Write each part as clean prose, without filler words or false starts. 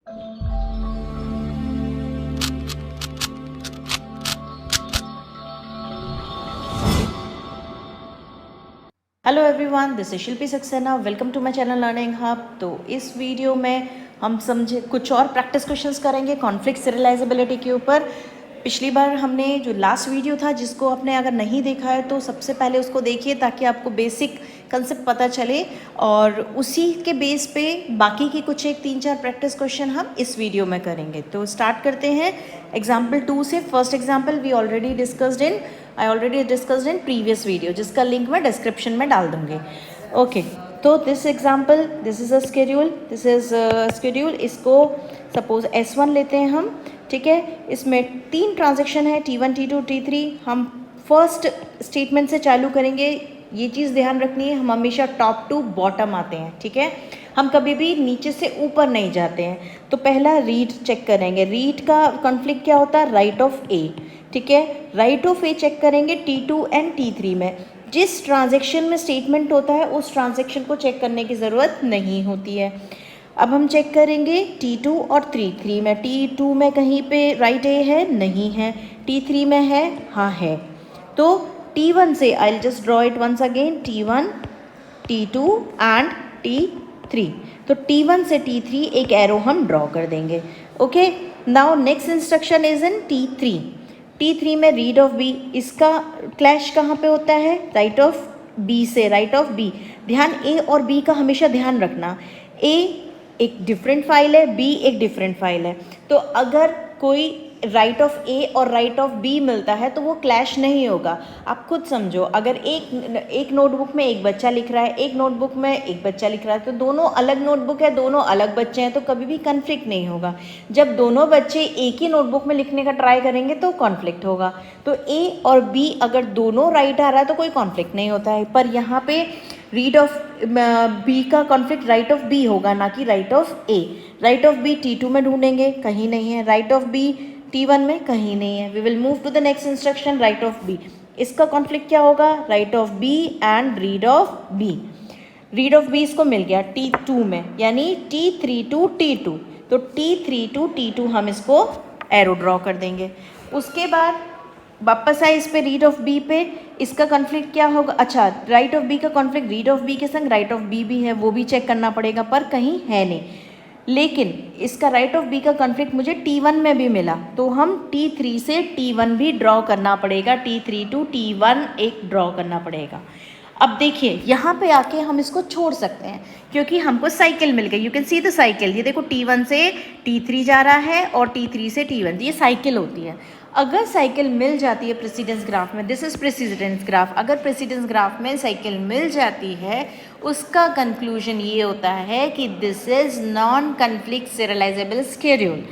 Hello everyone, this is Shilpi Saxena. Welcome to my channel learning hub. तो इस video में हम समझे कुछ और प्रैक्टिस क्वेश्चंस करेंगे कॉन्फ्लिक्ट सीरियलाइजेबिलिटी के ऊपर। पिछली बार हमने जो लास्ट वीडियो था, जिसको आपने अगर नहीं देखा है तो सबसे पहले उसको देखिए ताकि आपको बेसिक कंसेप्ट पता चले, और उसी के बेस पे बाकी की कुछ एक 3-4 प्रैक्टिस क्वेश्चन हम इस वीडियो में करेंगे। तो स्टार्ट करते हैं एग्जाम्पल 2 से। First example I already discussed in previous video, जिसका लिंक मैं डिस्क्रिप्शन में डाल दूंगी। ओके, तो this example, this is a schedule. इसको सपोज S1 लेते हैं हम, ठीक है। इसमें 3 ट्रांजेक्शन है, T1, T2, T3। हम फर्स्ट स्टेटमेंट से चालू करेंगे। ये चीज़ ध्यान रखनी है, हम हमेशा टॉप टू बॉटम आते हैं, ठीक है। हम कभी भी नीचे से ऊपर नहीं जाते हैं। तो पहला रीड चेक करेंगे। रीड का कॉन्फ्लिक्ट क्या होता है? राइट ऑफ ए, ठीक है। राइट ऑफ ए चेक करेंगे T2 एंड T3 में। जिस ट्रांजेक्शन में स्टेटमेंट होता है उस ट्रांजेक्शन को चेक करने की ज़रूरत नहीं होती है। अब हम चेक करेंगे T2 और T3 में। T2 में कहीं पे राइट ए है? नहीं है। T3 में है? हाँ है। तो T1 से I will just draw it once again, T1, T2 and T3। तो T1 से T3 एक एरो हम ड्रॉ कर देंगे। Okay, now next instruction is in T3 में रीड ऑफ बी। इसका क्लैश कहाँ पे होता है? राइट ऑफ बी से। राइट ऑफ बी, ध्यान ए और बी का हमेशा ध्यान रखना। ए एक डिफरेंट फाइल है, बी एक डिफरेंट फाइल है। तो अगर कोई राइट ऑफ ए और राइट ऑफ बी मिलता है तो वो क्लैश नहीं होगा। आप खुद समझो, अगर एक नोटबुक में एक बच्चा लिख रहा है, एक नोटबुक में एक बच्चा लिख रहा है, तो दोनों अलग नोटबुक है, दोनों अलग बच्चे हैं, तो कभी भी कन्फ्लिक्ट नहीं होगा। जब दोनों बच्चे एक ही नोटबुक में लिखने का ट्राई करेंगे तो कॉन्फ्लिक्ट होगा। तो ए और बी अगर दोनों राइट आ रहा है तो कोई कॉन्फ्लिक्ट नहीं होता है। पर यहाँ पे रीड ऑफ बी का कॉन्फ्लिक्ट राइट ऑफ बी होगा, ना कि write of A. Write of B T2 में ढूंढेंगे, कहीं नहीं है। राइट ऑफ बी T1 में कहीं नहीं है। We will move to the next instruction, write of B. इसका कॉन्फ्लिक्ट क्या होगा? Write of B and read of B. Read of B इसको मिल गया T2 में, यानी T3 टू T2। तो T3 टू T2 हम इसको एरो ड्रॉ कर देंगे। उसके बाद वापस आए इस पे रीड ऑफ बी पे। इसका कॉन्फ्लिक्ट क्या होगा? अच्छा, राइट ऑफ बी का कॉन्फ्लिक्ट रीड ऑफ बी के संग राइट ऑफ बी भी है, वो भी चेक करना पड़ेगा, पर कहीं है नहीं। लेकिन इसका राइट ऑफ बी का कॉन्फ्लिक्ट मुझे T1 में भी मिला, तो हम T3 से T1 भी ड्रॉ करना पड़ेगा। T3 टू T1 एक ड्रॉ करना पड़ेगा। अब देखिए, यहाँ पे आके हम इसको छोड़ सकते हैं क्योंकि हमको साइकिल मिल गई। You can see the cycle. ये देखो, T1 से T3 जा रहा है और T3 से T1, ये साइकिल होती है। अगर साइकिल मिल जाती है प्रेसिडेंस ग्राफ में, दिस इज प्रेसिडेंस ग्राफ, अगर प्रेसिडेंस ग्राफ में साइकिल मिल जाती है, उसका कंक्लूजन ये होता है कि this is non conflict serializable schedule,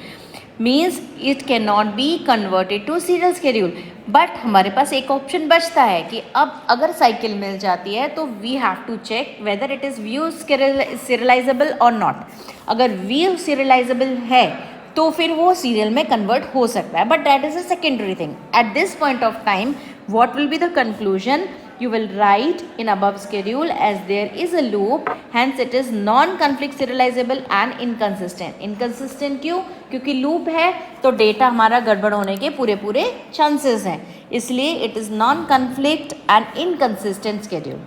means it can not be converted to serial schedule. But हमारे पास एक ऑप्शन बचता है कि अब अगर साइकिल मिल जाती है तो we have to check whether it is view serializable और नॉट। अगर व्यू सीरियलाइजेबल है तो फिर वो सीरियल में कन्वर्ट हो सकता है, but that is a secondary thing. At this point of time what will be the conclusion? You will write in above schedule as there is a loop, hence it is non-conflict serializable and inconsistent. Inconsistent क्यों? क्योंकि loop है तो data हमारा गड़बड़ होने के पूरे chances हैं, इसलिए it is non-conflict and inconsistent schedule.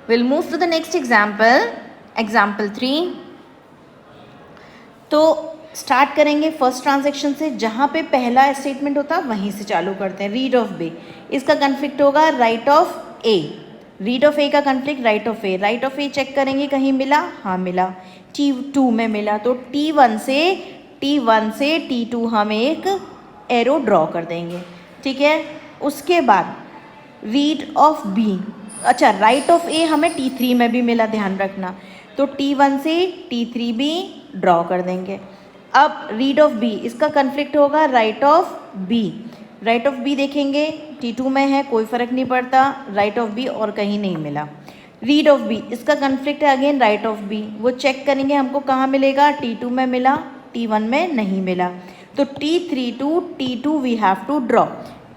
We'll move to the next example, example 3. तो स्टार्ट करेंगे फर्स्ट ट्रांजेक्शन से, जहाँ पे पहला स्टेटमेंट होता है वहीं से चालू करते हैं। रीड ऑफ बी, इसका कॉन्फ्लिक्ट होगा write of A. Read of A का conflict write of A. Write of A check करेंगे, कहीं मिला? हाँ मिला, T2 में मिला। तो T1 से T2 हम एक एरो ड्रॉ कर देंगे, ठीक है। उसके बाद रीड ऑफ बी, अच्छा राइट ऑफ ए हमें T3 में भी मिला, ध्यान रखना। तो T1 से T3 भी ड्रॉ कर देंगे। अब रीड ऑफ बी, इसका कॉन्फ्लिक्ट होगा write of B. Write of B देखेंगे, T2 में है, कोई फ़र्क नहीं पड़ता। राइट ऑफ बी और कहीं नहीं मिला। रीड ऑफ बी, इसका कॉन्फ्लिक्ट है अगेन राइट ऑफ बी, वो चेक करेंगे हमको कहाँ मिलेगा? T2 में मिला, T1 में नहीं मिला। तो T3 to T2 we have to draw.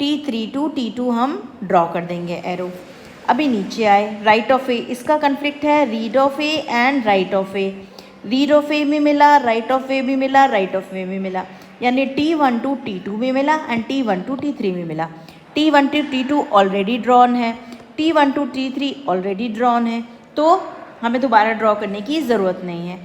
T3 to T2 हम ड्रॉ कर देंगे एरो। अभी नीचे आए, राइट ऑफ ए, इसका कॉन्फ्लिक्ट है read of A and write of A. Read of A भी मिला, राइट ऑफ ए भी मिला, राइट ऑफ ए भी मिला, यानी T1 टू T2 भी मिला एंड T1 टू T3 भी मिला। T1 to T2 already drawn है, T1 to T3 already drawn है, तो हमें दोबारा ड्रॉ करने की ज़रूरत नहीं है।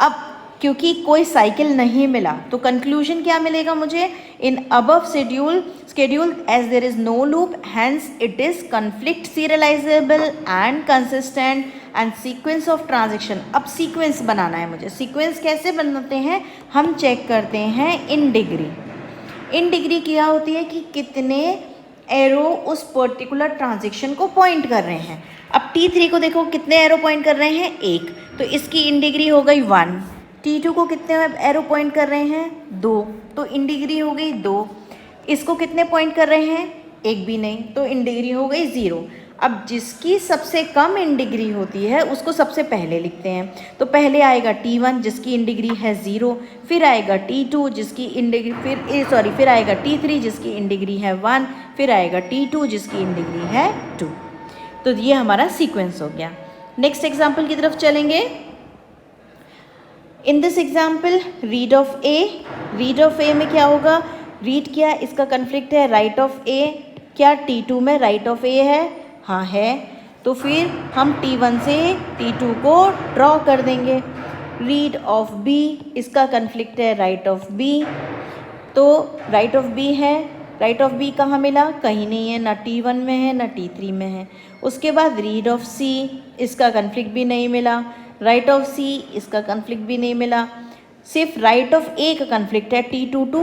अब क्योंकि कोई साइकिल नहीं मिला तो कंक्लूजन क्या मिलेगा मुझे, in above schedule as there is no loop hence it is conflict serializable and consistent and sequence of transaction. अब सीक्वेंस बनाना है मुझे। सीक्वेंस कैसे बनाते हैं, हम चेक करते हैं इन डिग्री। इन डिग्री क्या होती है कि कितने एरो उस पर्टिकुलर ट्रांजेक्शन को पॉइंट कर रहे हैं। अब T3 को देखो कितने एरो पॉइंट कर रहे हैं, 1, तो इसकी इन डिग्री हो गई 1। T2 को कितने एरो पॉइंट कर रहे हैं, 2, तो इन डिग्री हो गई 2। इसको कितने पॉइंट कर रहे हैं, 1 भी नहीं, तो इन डिग्री हो गई 0। अब जिसकी सबसे कम इन डिग्री होती है उसको सबसे पहले लिखते हैं। तो पहले आएगा T1 जिसकी इन डिग्री है 0, फिर आएगा T2 जिसकी इन डिग्री फिर आएगा T3 जिसकी इन डिग्री है 1, फिर आएगा T2 जिसकी इन डिग्री है 2। तो ये हमारा सीक्वेंस हो गया। नेक्स्ट एग्जाम्पल की तरफ चलेंगे। In this example read of A में क्या होगा, रीड क्या इसका कन्फ्लिक्ट है, राइट ऑफ ए, क्या T2 में राइट ऑफ ए है, हाँ है, तो फिर हम T1 से T2 को ड्रॉ कर देंगे। रीड ऑफ बी, इसका कन्फ्लिक्ट है राइट ऑफ बी, तो राइट ऑफ बी है, राइट ऑफ बी कहाँ मिला, कहीं नहीं है, ना T1 में है ना T3 में है। उसके बाद रीड ऑफ सी, इसका कन्फ्लिक्ट भी नहीं मिला, राइट ऑफ सी, इसका कन्फ्लिक्ट भी नहीं मिला, सिर्फ राइट ऑफ ए का कन्फ्लिक्ट है T2 टू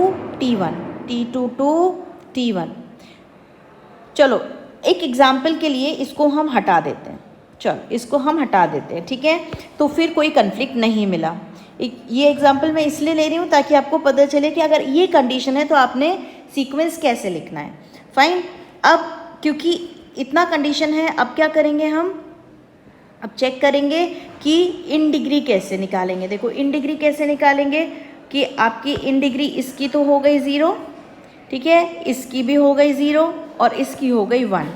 T1। चलो एक एग्जाम्पल के लिए इसको हम हटा देते हैं, चलो इसको हम हटा देते हैं, ठीक है, तो फिर कोई कन्फ्लिक्ट नहीं मिला। ये एग्जाम्पल मैं इसलिए ले रही हूँ ताकि आपको पता चले कि अगर ये कंडीशन है तो आपने सीक्वेंस कैसे लिखना है। फाइन, अब क्योंकि इतना कंडीशन है, अब क्या करेंगे हम, अब चेक करेंगे कि इन डिग्री कैसे निकालेंगे। देखो इन डिग्री कैसे निकालेंगे कि आपकी इन डिग्री इसकी तो हो गई 0, ठीक है, इसकी भी हो गई 0 और इसकी हो गई 1।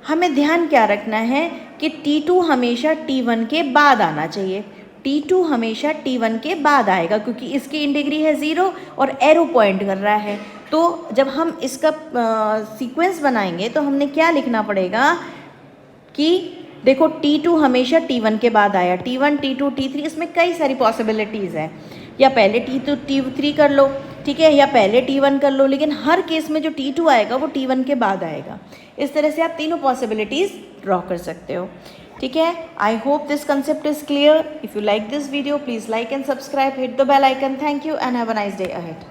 हमें ध्यान क्या रखना है कि T2 हमेशा T1 के बाद आना चाहिए। T2 हमेशा T1 के बाद आएगा क्योंकि इसकी इन डिग्री है 0 और एरो पॉइंट कर रहा है। तो जब हम इसका सीक्वेंस बनाएंगे तो हमने क्या लिखना पड़ेगा कि देखो T2 हमेशा T1 के बाद आया, T1 T2 T3, इसमें कई सारी पॉसिबिलिटीज़ हैं, या पहले T2 T3 कर लो, ठीक है, या पहले T1 कर लो, लेकिन हर केस में जो T2 आएगा वो T1 के बाद आएगा। इस तरह से आप तीनों पॉसिबिलिटीज़ ड्रॉ कर सकते हो, ठीक है। I hope this concept is clear. If you like this video please like and subscribe, hit the bell icon. Thank you and have a nice day ahead.